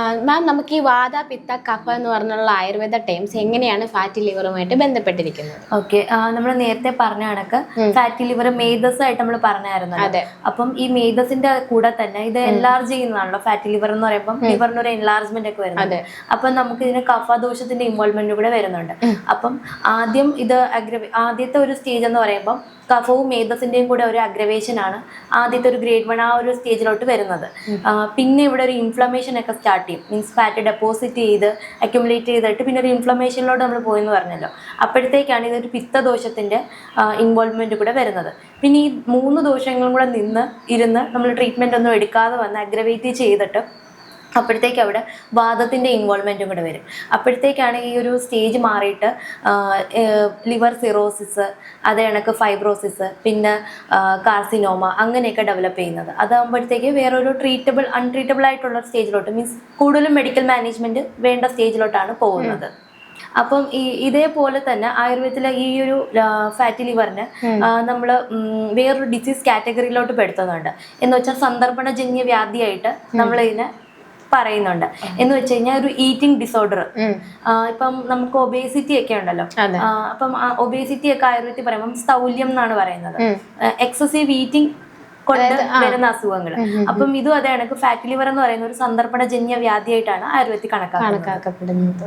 മാം, നമുക്ക് ഈ വാത പിത്ത കഫ എന്ന് പറഞ്ഞുള്ള ആയുർവേദ ടേംസ് എങ്ങനെയാണ് ഫാറ്റി ലിവറുമായിട്ട് ബന്ധപ്പെട്ടിരിക്കുന്നത്? ഓക്കെ, നമ്മൾ നേരത്തെ പറഞ്ഞ കണക്ക് ഫാറ്റി ലിവർ മേധസ് ആയിട്ട് നമ്മൾ പറഞ്ഞായിരുന്നു. അപ്പം ഈ മേധസിന്റെ കൂടെ തന്നെ ഇത് എൻലാർജ് ചെയ്യുന്നതാണല്ലോ ഫാറ്റി ലിവർ എന്ന് പറയുമ്പോൾ ലിവറിന് ഒരു എൻലാർജ്മെന്റ് ഒക്കെ വരുന്നത്. അപ്പം നമുക്ക് ഇതിന് കഫദോഷത്തിന്റെ ഇൻവോൾവ്മെന്റ് കൂടെ വരുന്നുണ്ട്. അപ്പം ആദ്യം ഇത് ആദ്യത്തെ ഒരു സ്റ്റേജ് എന്ന് പറയുമ്പോൾ കഫവും മേധസിന്റെയും കൂടെ ഒരു അഗ്രവേഷൻ ആണ് ആദ്യത്തെ ഒരു ഗ്രേഡ് 1 ആ ഒരു സ്റ്റേജിലോട്ട് വരുന്നത്. പിന്നെ ഇവിടെ ഒരു ഇൻഫ്ലമേഷൻ ഒക്കെ സ്റ്റാർട്ട് ചെയ്യും. മീൻസ് ഫാറ്റ് ഡെപ്പോസിറ്റ് ചെയ്ത് അക്യുമുലേറ്റ് ചെയ്തിട്ട് പിന്നെ ഒരു ഇൻഫ്ലമേഷനിലോട്ട് നമ്മൾ പോയെന്ന് പറഞ്ഞല്ലോ. അപ്പോഴത്തേക്കാണ് ഇതൊരു പിത്തദോഷത്തിന്റെ ഇൻവോൾവ്മെന്റ് കൂടെ വരുന്നത്. പിന്നെ ഈ 3 ദോഷങ്ങളും കൂടെ ഇരുന്ന് നമ്മൾ ട്രീറ്റ്മെന്റ് ഒന്നും എടുക്കാതെ വന്ന് അഗ്രവേറ്റ് ചെയ്തിട്ട് അപ്പോഴത്തേക്ക് അവിടെ വാദത്തിൻ്റെ ഇൻവോൾവ്മെൻറ്റും കൂടെ വരും. അപ്പോഴത്തേക്കാണ് ഈ ഒരു സ്റ്റേജ് മാറിയിട്ട് ലിവർ സിറോസിസ്, അതേ കണക്ക് ഫൈബ്രോസിസ്, പിന്നെ കാർസിനോമ അങ്ങനെയൊക്കെ ഡെവലപ്പ് ചെയ്യുന്നത്. അതാകുമ്പോഴത്തേക്ക് വേറൊരു അൺട്രീറ്റബിൾ ആയിട്ടുള്ള സ്റ്റേജിലോട്ട്, മീൻസ് കൂടുതലും മെഡിക്കൽ മാനേജ്മെൻറ്റ് വേണ്ട സ്റ്റേജിലോട്ടാണ് പോകുന്നത്. അപ്പം ഇതേപോലെ തന്നെ ആയുർവേദത്തിലെ ഈ ഒരു ഫാറ്റി ലിവറിന് നമ്മൾ വേറൊരു ഡിസീസ് കാറ്റഗറിയിലോട്ട് പെടുത്തുന്നുണ്ട്. എന്ന് വെച്ചാൽ സന്ദർഭണജന്യ വ്യാധിയായിട്ട് നമ്മളിതിനെ പറയുന്നുണ്ട്. എന്ന് വെച്ച് കഴിഞ്ഞാൽ ഒരു ഈറ്റിംഗ് ഡിസോർഡർ. ഇപ്പം നമുക്ക് ഒബേസിറ്റി ഒക്കെ ഉണ്ടല്ലോ. അപ്പം ഒബേസിറ്റി ഒക്കെ ആയുർവേദത്തിൽ പറയുമ്പോൾ സ്ഥൗല്യം എന്നാണ് പറയുന്നത്. എക്സസീവ് ഈറ്റിംഗ് കൊണ്ട് വരുന്ന അസുഖങ്ങൾ. അപ്പം ഇതും അതേ കണക്ക് ഫാറ്റി ലിവർ എന്ന് പറയുന്ന ഒരു സന്ദർഭണജന്യ വ്യാധിയായിട്ടാണ് ആയുർവേദത്തിൽ കണക്കാക്കപ്പെടുന്നത്.